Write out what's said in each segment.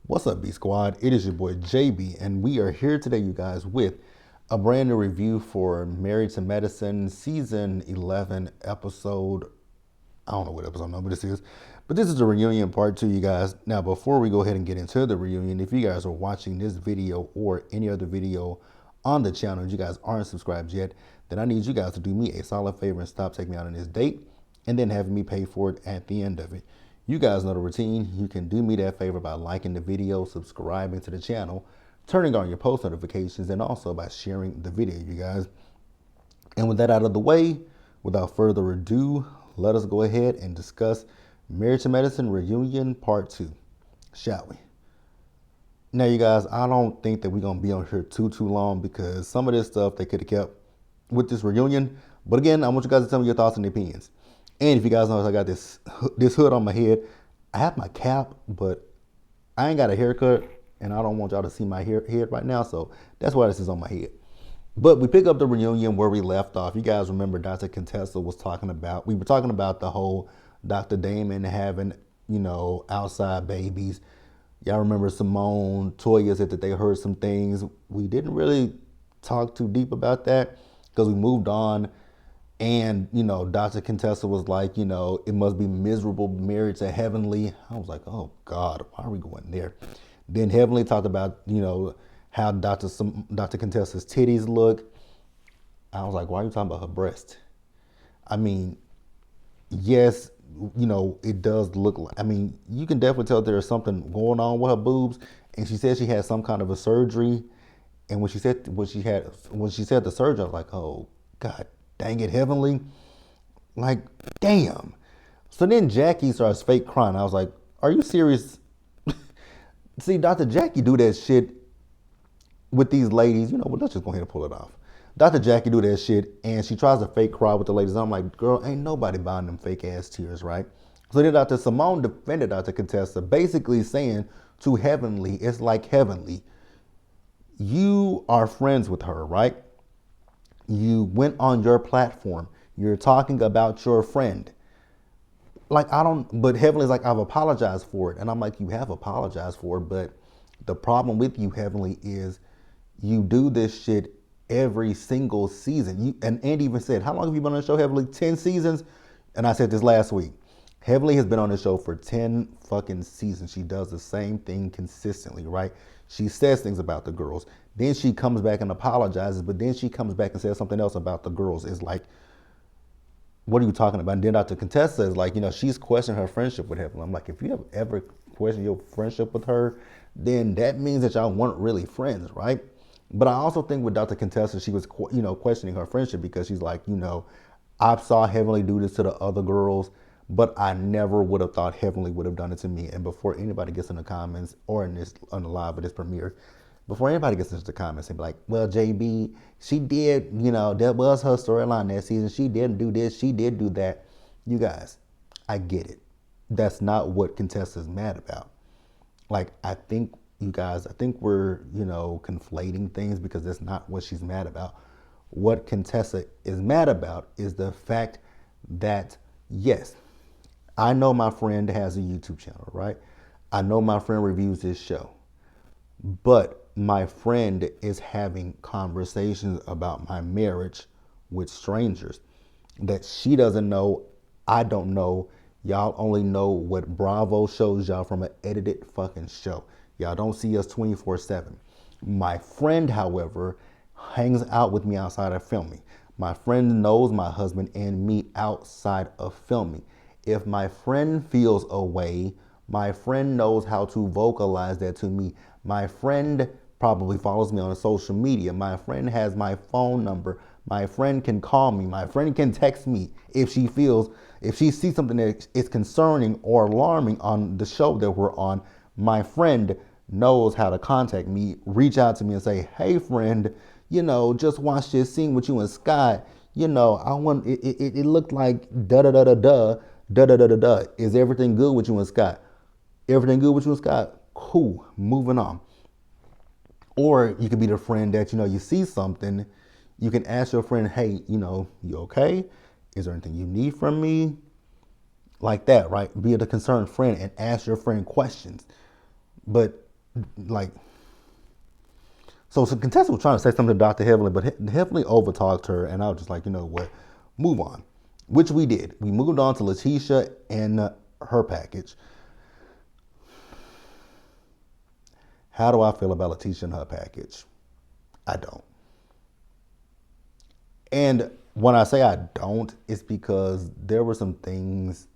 What's up, B Squad? It is your boy JB, and we are here today, you guys, with a brand new review for Married to Medicine Season 11 episode. I don't know what episode number this is, but this is the reunion part 2, you guys. Now, before we go ahead and get into the reunion, if you guys are watching this video or any other video on the channel and you guys aren't subscribed yet, then I need you guys to do me a solid favor and stop taking me out on this date and then having me pay for it at the end of it. You guys know the routine. You can do me that favor by liking the video, subscribing to the channel, turning on your post notifications, and also by sharing the video, you guys. And with that out of the way, without further ado, let us go ahead and discuss Married to Medicine Reunion Part 2, shall we? Now, you guys, I don't think that we're going to be on here too long because some of this stuff they could have kept with this reunion. But again, I want you guys to tell me your thoughts and opinions. And if you guys notice, I got this hood on my head. I have my cap, but I ain't got a haircut, and I don't want y'all to see my head right now, so that's why this is on my head. But we pick up the reunion where we left off. You guys remember Dr. Contessa was talking about, we were talking about the whole Dr. Damon having, outside babies. Y'all remember Simone, Toya said that they heard some things. We didn't really talk too deep about that because we moved on. And, Dr. Contessa was like, it must be miserable married to Heavenly. I was like, oh, God, why are we going there? Then Heavenly talked about, how Dr. Contessa's titties look. I was like, why are you talking about her breast? I mean, yes, it does look like, you can definitely tell there's something going on with her boobs. And she said she had some kind of a surgery. And when she said the surgery, I was like, oh, God. Dang it, Heavenly. Like, damn. So then Jackie starts fake crying. I was like, are you serious? See, Dr. Jackie do that shit with these ladies. Let's just go ahead and pull it off. Dr. Jackie do that shit, and she tries to fake cry with the ladies. I'm like, girl, ain't nobody buying them fake ass tears, right? So then Dr. Simone defended Dr. Contessa, basically saying to Heavenly, it's like, Heavenly, you are friends with her, right? You went on your platform. You're talking about your friend. Like, but Heavenly's like, I've apologized for it. And I'm like, you have apologized for it. But the problem with you, Heavenly, is you do this shit every single season. And Andy even said, how long have you been on the show, Heavenly? 10 seasons? And I said this last week. Heavenly has been on the show for 10 fucking seasons. She does the same thing consistently, right? She says things about the girls. Then she comes back and apologizes, but then she comes back and says something else about the girls. It's like, what are you talking about? And then Dr. Contessa is like, she's questioning her friendship with Heavenly. I'm like, if you have ever questioned your friendship with her, then that means that y'all weren't really friends, right? But I also think with Dr. Contessa, she was, questioning her friendship because she's like, I saw Heavenly do this to the other girls, but I never would have thought Heavenly would have done it to me. And before anybody gets in the comments or on the live of this premiere, before anybody gets into the comments and be like, well, JB, she did, that was her storyline that season. She didn't do this. She did do that. You guys, I get it. That's not what Contessa's mad about. Like, I think we're, conflating things because that's not what she's mad about. What Contessa is mad about is the fact that, yes, I know my friend has a YouTube channel, right? I know my friend reviews this show. But my friend is having conversations about my marriage with strangers that she doesn't know, I don't know. Y'all only know what Bravo shows y'all from an edited fucking show. Y'all don't see us 24/7. My friend, however, hangs out with me outside of filming. My friend knows my husband and me outside of filming. If my friend feels a way, my friend knows how to vocalize that to me. My friend probably follows me on social media. My friend has my phone number. My friend can call me. My friend can text me if she sees something that is concerning or alarming on the show that we're on. My friend knows how to contact me, reach out to me and say, hey friend, just watch this scene with you and Scott. It looked like da da da da da da da da da da. Is everything good with you and Scott? Everything good with you and Scott? Cool. Moving on. Or you could be the friend that, you see something, you can ask your friend, hey, you okay? Is there anything you need from me? Like that, right? Be the concerned friend and ask your friend questions. But like, so the contestant was trying to say something to Dr. Heavenly, but Heavenly overtalked her, and I was just like, you know what, move on. Which we did. We moved on to Letitia and her package. How do I feel about Letitia and her package? I don't. And when I say I don't, it's because there were some things.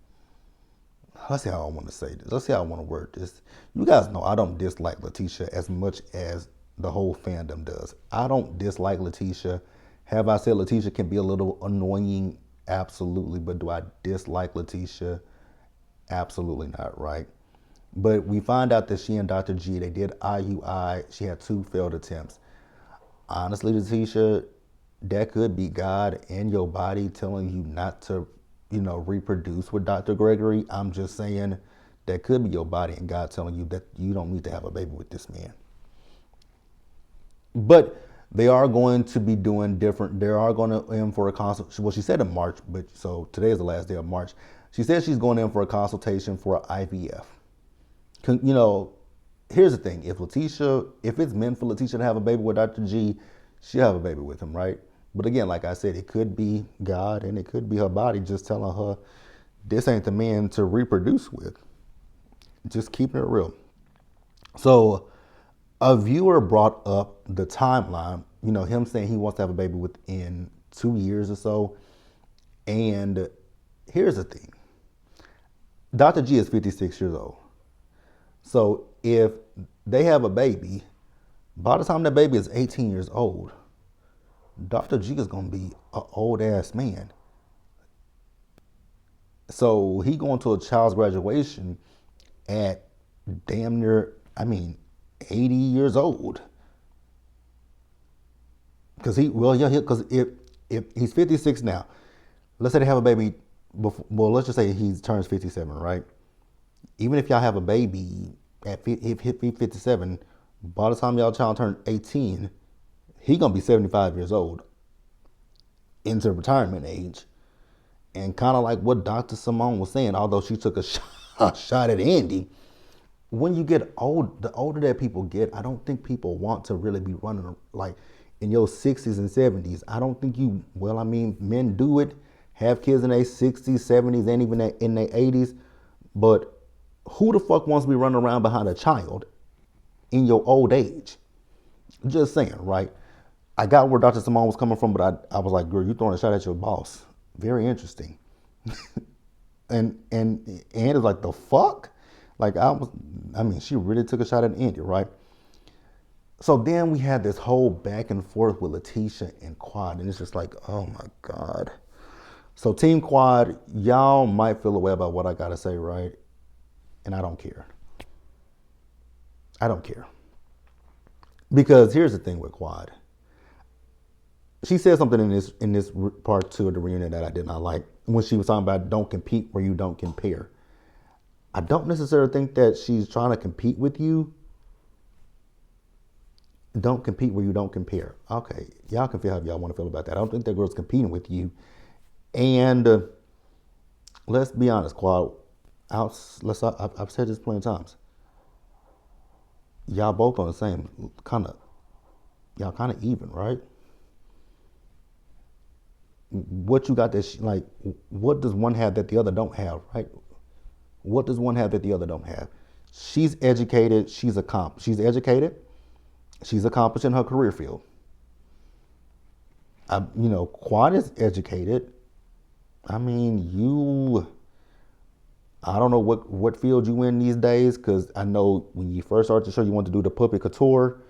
Let's see how I want to say this. Let's see how I want to word this. You guys know I don't dislike Letitia as much as the whole fandom does. I don't dislike Letitia. Have I said Letitia can be a little annoying? Absolutely. But do I dislike Letitia? Absolutely not, right? But we find out that she and Dr. G, they did IUI. She had 2 failed attempts. Honestly, Letitia, that could be God and your body telling you not to, reproduce with Dr. Gregory. I'm just saying that could be your body and God telling you that you don't need to have a baby with this man. But they are going to be doing different. They are going to in for a consult. Well, she said in March, but so today is the last day of March. She said she's going in for a consultation for IVF. Here's the thing. If it's meant for Letitia to have a baby with Dr. G, she'll have a baby with him, right? But again, like I said, it could be God and it could be her body just telling her this ain't the man to reproduce with. Just keeping it real. So a viewer brought up the timeline, him saying he wants to have a baby within 2 years or so. And here's the thing. Dr. G is 56 years old. So if they have a baby, by the time that baby is 18 years old, Dr. G is going to be an old ass man. So he going to a child's graduation at damn near, 80 years old. Because if he's 56 now, let's say they have a baby before, well, let's just say he turns 57, right? Even if y'all have a baby at 57, by the time y'all child turn 18, he gonna be 75 years old into retirement age. And kind of like what Dr. Simone was saying, although she took a shot at Andy, when you get old, the older that people get, I don't think people want to really be running like in your 60s and 70s. I don't think men do it, have kids in their 60s, 70s, and even in their 80s. But who the fuck wants to be running around behind a child in your old age? Just saying, right? I got where Dr. Simone was coming from, but I was like, girl, you throwing a shot at your boss. Very interesting. and it's like, the fuck? Like she really took a shot at Andy, right? So then we had this whole back and forth with Letitia and Quad, and it's just like, oh my God. So Team Quad, y'all might feel a way about what I gotta say, right? And I don't care. I don't care. Because here's the thing with Quad. She said something in this part 2 of the reunion that I did not like, when she was talking about don't compete where you don't compare. I don't necessarily think that she's trying to compete with you. Don't compete where you don't compare. Okay, y'all can feel how y'all want to feel about that. I don't think that girl's competing with you. And let's be honest, Quad. I've said this plenty of times. Y'all both on the same y'all kind of even, right? What you got what does one have that the other don't have, right? What does one have that the other don't have? She's educated. She's educated. She's accomplished in her career field. Quad is educated. I don't know what field you in these days, because I know when you first started the show, you wanted to do the puppet couture.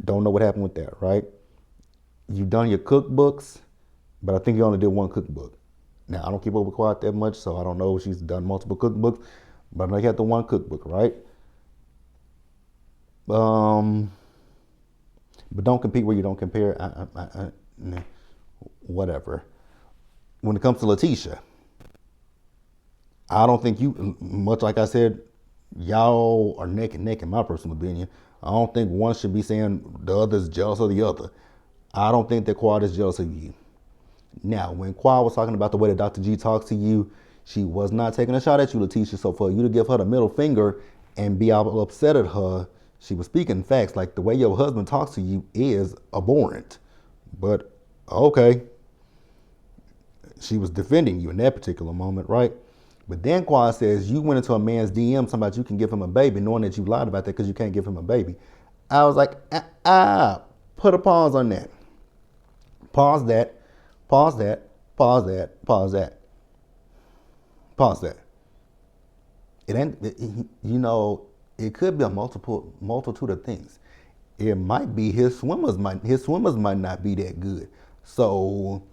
Don't know what happened with that, right? You've done your cookbooks, but I think you only did one cookbook. Now, I don't keep up with Quad that much, so I don't know if she's done multiple cookbooks, but I know you had the one cookbook, right? But don't compete where you don't compare. Whatever. When it comes to Letitia, I don't think much like I said, y'all are neck and neck in my personal opinion. I don't think one should be saying the other's jealous of the other. I don't think that Quad is jealous of you. Now, when Quad was talking about the way that Dr. G talks to you, she was not taking a shot at you, Letitia. So for you to give her the middle finger and be all upset at her, She was speaking facts, like the way your husband talks to you is abhorrent. But okay, she was defending you in that particular moment, right? But then Quad says you went into a man's DM talking about you can give him a baby, knowing that you lied about that because you can't give him a baby. I was like, put a pause on that. Pause that. Pause that. Pause that. Pause that. Pause that. It ain't, it could be a multitude of things. It might be his swimmers might not be that good. So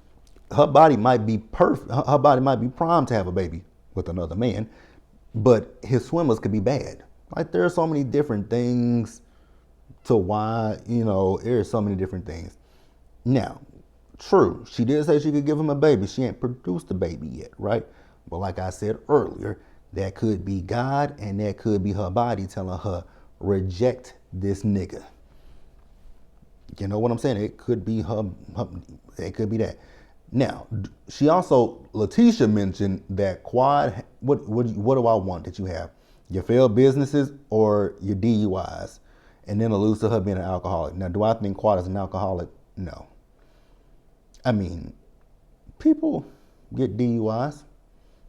her body might be perfect. Her body might be primed to have a baby with another man, but his swimmers could be bad. Like there are so many different things to why, there are so many different things. Now, true, she did say she could give him a baby. She ain't produced a baby yet, right? But like I said earlier, that could be God and that could be her body telling her, reject this nigga. You know what I'm saying? It could be her it could be that. Now, she also, Letitia mentioned that Quad, what do I want that you have? Your failed businesses or your DUIs? And then alludes to her being an alcoholic. Now, do I think Quad is an alcoholic? No. I mean, people get DUIs.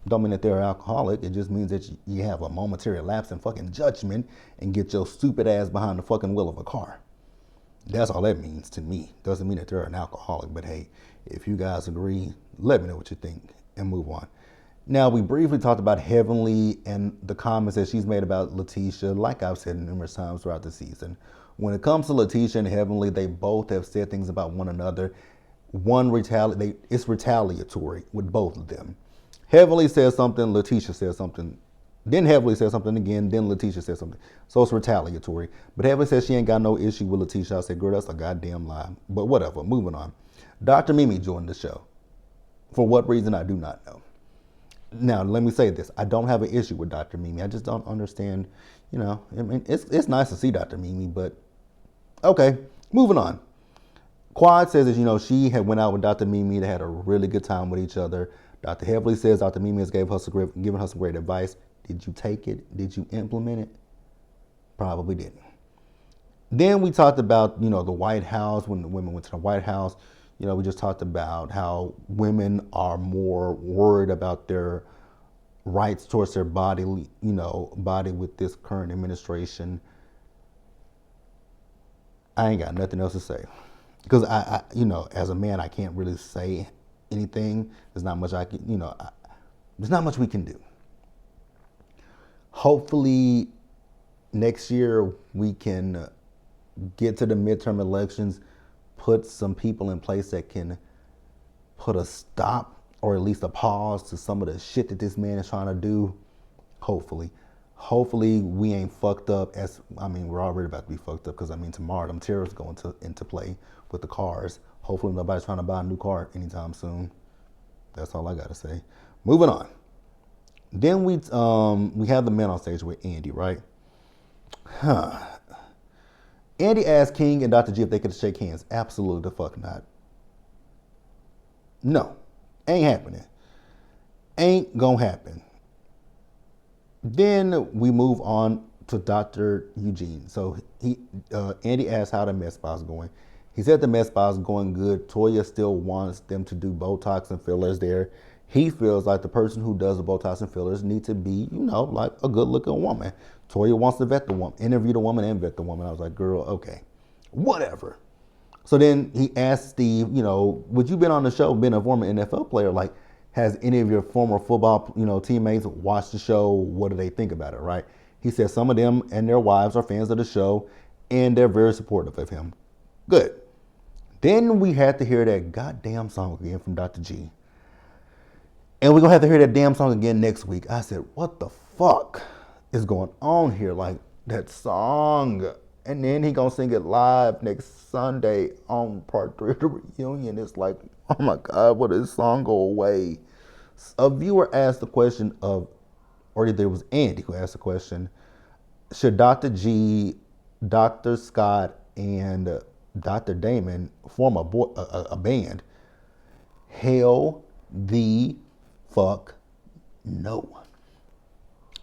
Don't mean that they're alcoholic. It just means that you have a momentary lapse in fucking judgment and get your stupid ass behind the fucking wheel of a car. That's all that means to me. Doesn't mean that they're an alcoholic, but hey, if you guys agree, let me know what you think and move on. Now, we briefly talked about Heavenly and the comments that she's made about Letitia, like I've said numerous times throughout the season. When it comes to Letitia and Heavenly, they both have said things about one another. It's retaliatory with both of them. Heavenly says something, Letitia says something. Then Heavenly says something again, then Letitia says something. So it's retaliatory. But Heavenly says she ain't got no issue with Letitia. I said, girl, that's a goddamn lie. But whatever, moving on. Dr. Mimi joined the show. For what reason, I do not know. Now, let me say this. I don't have an issue with Dr. Mimi. I just don't understand, I mean, it's nice to see Dr. Mimi, but okay, moving on. Quad says that, she had went out with Dr. Mimi. They had a really good time with each other. Dr. Heavenly says Dr. Mimi has given her some great advice. Did you take it? Did you implement it? Probably didn't. Then we talked about, the White House, when the women went to the White House. We just talked about how women are more worried about their rights towards their body, body with this current administration. I ain't got nothing else to say. Because I as a man, I can't really say anything. There's not much I can, there's not much we can do. Hopefully next year we can get to the midterm elections, put some people in place that can put a stop or at least a pause to some of the shit that this man is trying to do. Hopefully we ain't fucked up we're already about to be fucked up because tomorrow them tariffs go into play with the cars. Hopefully nobody's trying to buy a new car anytime soon. That's all I gotta say. Moving on. Then we have the men on stage with Andy, right? Andy asked King and Dr. G if they could shake hands. Absolutely the fuck not. No, ain't happening. Ain't gonna happen. Then we move on to Dr. Eugene. So Andy asked how the med spa's going. He said the med spa's going good. Toya still wants them to do Botox and fillers there. He feels like the person who does the Botox and fillers need to be, like a good-looking woman. Toya wants to vet the woman, interview the woman and vet the woman. I was like, girl, okay, whatever. So then he asked Steve, would you been on the show, been a former NFL player? Like, has any of your former football, teammates watched the show? What do they think about it, right? He said some of them and their wives are fans of the show, and they're very supportive of him. Good. Then we had to hear that goddamn song again from Dr. G. And we're going to have to hear that damn song again next week. I said, what the fuck is going on here? Like, that song. And then he going to sing it live next Sunday on part 3 of the reunion. It's like, oh my God, what this song go away? A viewer asked the question of, or either it was Andy who asked the question, should Dr. G, Dr. Scott, and Dr. Damon form a band? Hell the fuck no.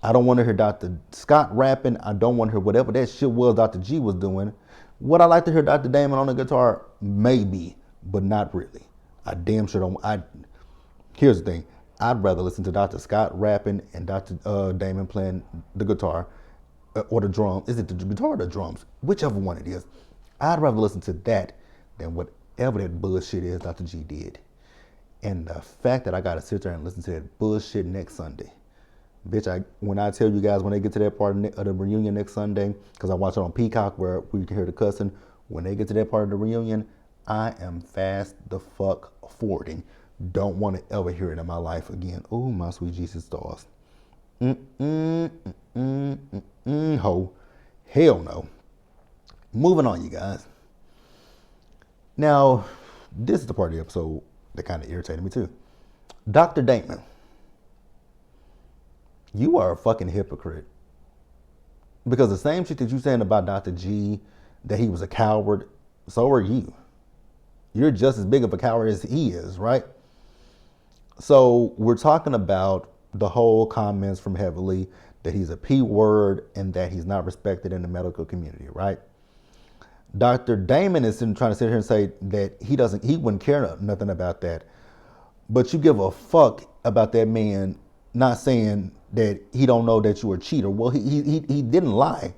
I don't want to hear Dr. Scott rapping. I don't want to hear whatever that shit was Dr. G was doing. Would I like to hear Dr. Damon on the guitar? Maybe, but not really. I damn sure don't. Here's the thing. I'd rather listen to Dr. Scott rapping and Dr. Damon playing the guitar or the drum. Is it the guitar or the drums? Whichever one it is. I'd rather listen to that than whatever that bullshit is Dr. G did. And the fact that I got to sit there and listen to that bullshit next Sunday. Bitch, when I tell you guys when they get to that part of the reunion next Sunday, because I watch it on Peacock where you can hear the cussing, when they get to that part of the reunion, I am fast the fuck forwarding. Don't want to ever hear it in my life again. Oh, my sweet Jesus stars. Ho. Hell no. Moving on, you guys. Now, this is the part of the episode that kind of irritated me too. Dr. Damon. You are a fucking hypocrite. Because the same shit that you saying about Dr. G, that he was a coward, so are you. You're just as big of a coward as he is, right? So we're talking about the whole comments from Heavenly that he's a P word and that he's not respected in the medical community, right? Dr. Damon is trying to sit here and say that he wouldn't care nothing about that. But you give a fuck about that man not saying that he don't know that you're a cheater. Well, he didn't lie.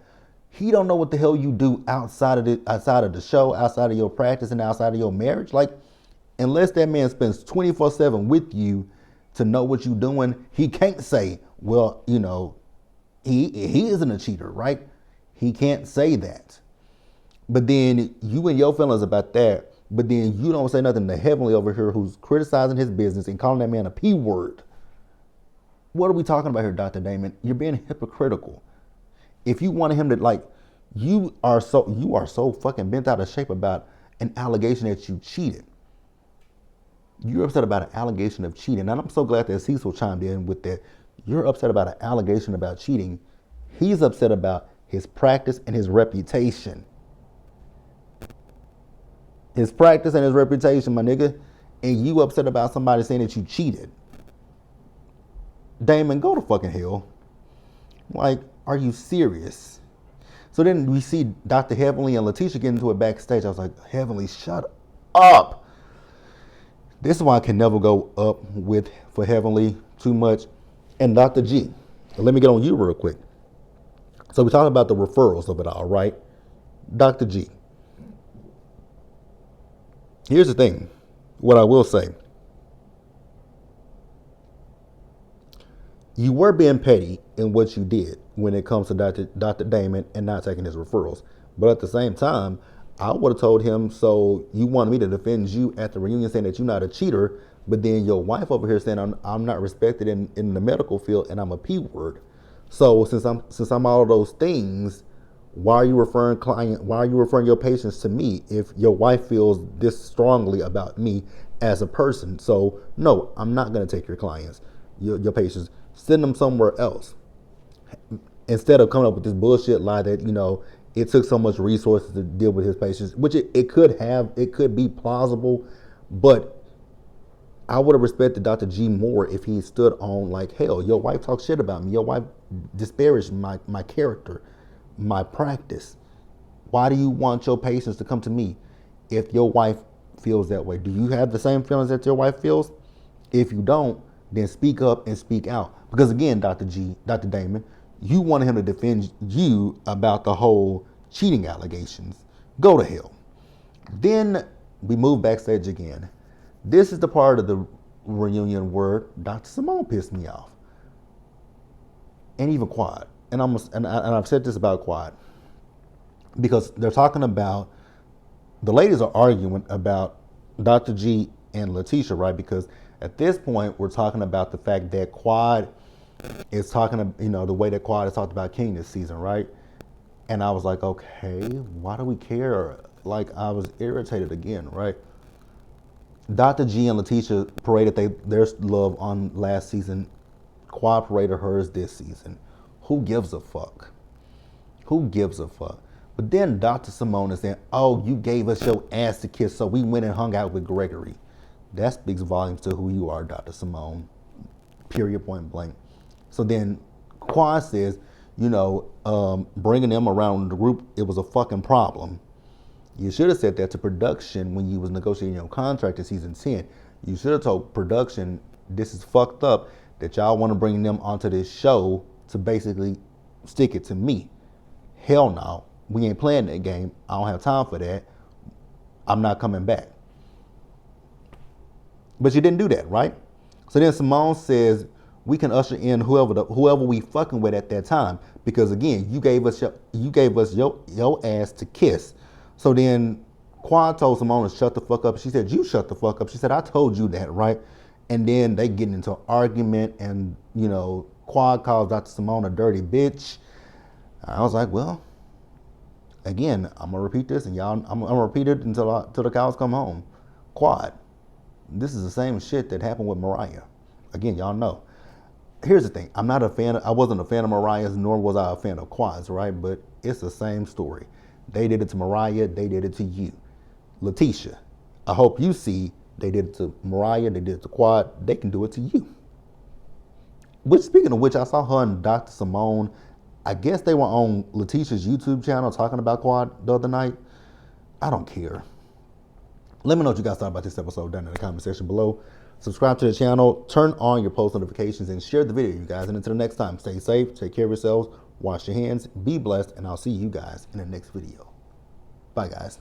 He don't know what the hell you do outside of the show, outside of your practice, and outside of your marriage. Like, unless that man spends 24/7 with you to know what you're doing, he can't say, well, you know, he isn't a cheater, right? He can't say that. But then you and your feelings about that, but then you don't say nothing to Heavenly over here who's criticizing his business and calling that man a P word. What are we talking about here, Dr. Damon? You're being hypocritical. If you wanted him to, like, you are so fucking bent out of shape about an allegation that you cheated. You're upset about an allegation of cheating. And I'm so glad that Cecil chimed in with that. You're upset about an allegation about cheating. He's upset about his practice and his reputation. His practice and his reputation, my nigga. And you upset about somebody saying that you cheated. Damon, go to fucking hell. Like, are you serious? So then we see Dr. Heavenly and Letitia get into it backstage. I was like, Heavenly, shut up. This is why I can never go up for Heavenly too much. And Dr. G, let me get on you real quick. So we talked about the referrals of it all, right? Dr. G. Here's the thing. What I will say. You were being petty in what you did when it comes to Dr. Damon and not taking his referrals. But at the same time, I would have told him, so you wanted me to defend you at the reunion saying that you're not a cheater, but then your wife over here saying I'm not respected in the medical field and I'm a P word. So since I'm all of those things, why are you referring your patients to me if your wife feels this strongly about me as a person? So no, I'm not going to take your clients, your patients. Send them somewhere else. Instead of coming up with this bullshit lie that, you know, it took so much resources to deal with his patients, which it could be plausible, but I would have respected Dr. G more if he stood on like, hell, your wife talks shit about me. Your wife disparaged my character, my practice. Why do you want your patients to come to me if your wife feels that way? Do you have the same feelings that your wife feels? If you don't, then speak up and speak out. Because again, Dr. Damon, you wanted him to defend you about the whole cheating allegations. Go to hell. Then we move backstage again. This is the part of the reunion where Dr. Simone pissed me off. And even Quad. And I've said this about Quad. Because they're talking about, the ladies are arguing about Dr. G and Letitia, right? Because at this point, we're talking about the fact that Quad is talking, you know, the way that Quad has talked about King this season, right? And I was like, okay, why do we care? Like, I was irritated again, right? Dr. G and Letitia paraded their love on last season. Quad paraded hers this season. Who gives a fuck? Who gives a fuck? But then Dr. Simone is saying, oh, you gave us your ass to kiss, so we went and hung out with Gregory. That speaks volumes to who you are, Dr. Simone. Period, point blank. So then Quad says, bringing them around the group, it was a fucking problem. You should have said that to production when you was negotiating your contract in season 10. You should have told production, this is fucked up, that y'all want to bring them onto this show to basically stick it to me. Hell no. We ain't playing that game. I don't have time for that. I'm not coming back. But you didn't do that, right? So then Simone says, we can usher in whoever we fucking with at that time, because again, you gave us your ass to kiss. So then Quad told Simone to shut the fuck up. She said, you shut the fuck up. She said, I told you that, right? And then they get into an argument, and Quad calls Dr. Simone a dirty bitch. I was like, well, again, I'm gonna repeat this, and y'all, I'm gonna repeat it until the cows come home. Quad, this is the same shit that happened with Mariah. Again, y'all know. Here's the thing. I wasn't a fan of Mariah's, nor was I a fan of Quad's, right? But it's the same story. They did it to Mariah, they did it to you. Letitia, I hope you see they did it to Mariah, they did it to Quad, they can do it to you. Which, speaking of which, I saw her and Dr. Simone, I guess they were on Letitia's YouTube channel talking about Quad the other night. I don't care. Let me know what you guys thought about this episode down in the comment section below. Subscribe to the channel, turn on your post notifications, and share the video, you guys. And until the next time, stay safe, take care of yourselves, wash your hands, be blessed, and I'll see you guys in the next video. Bye, guys.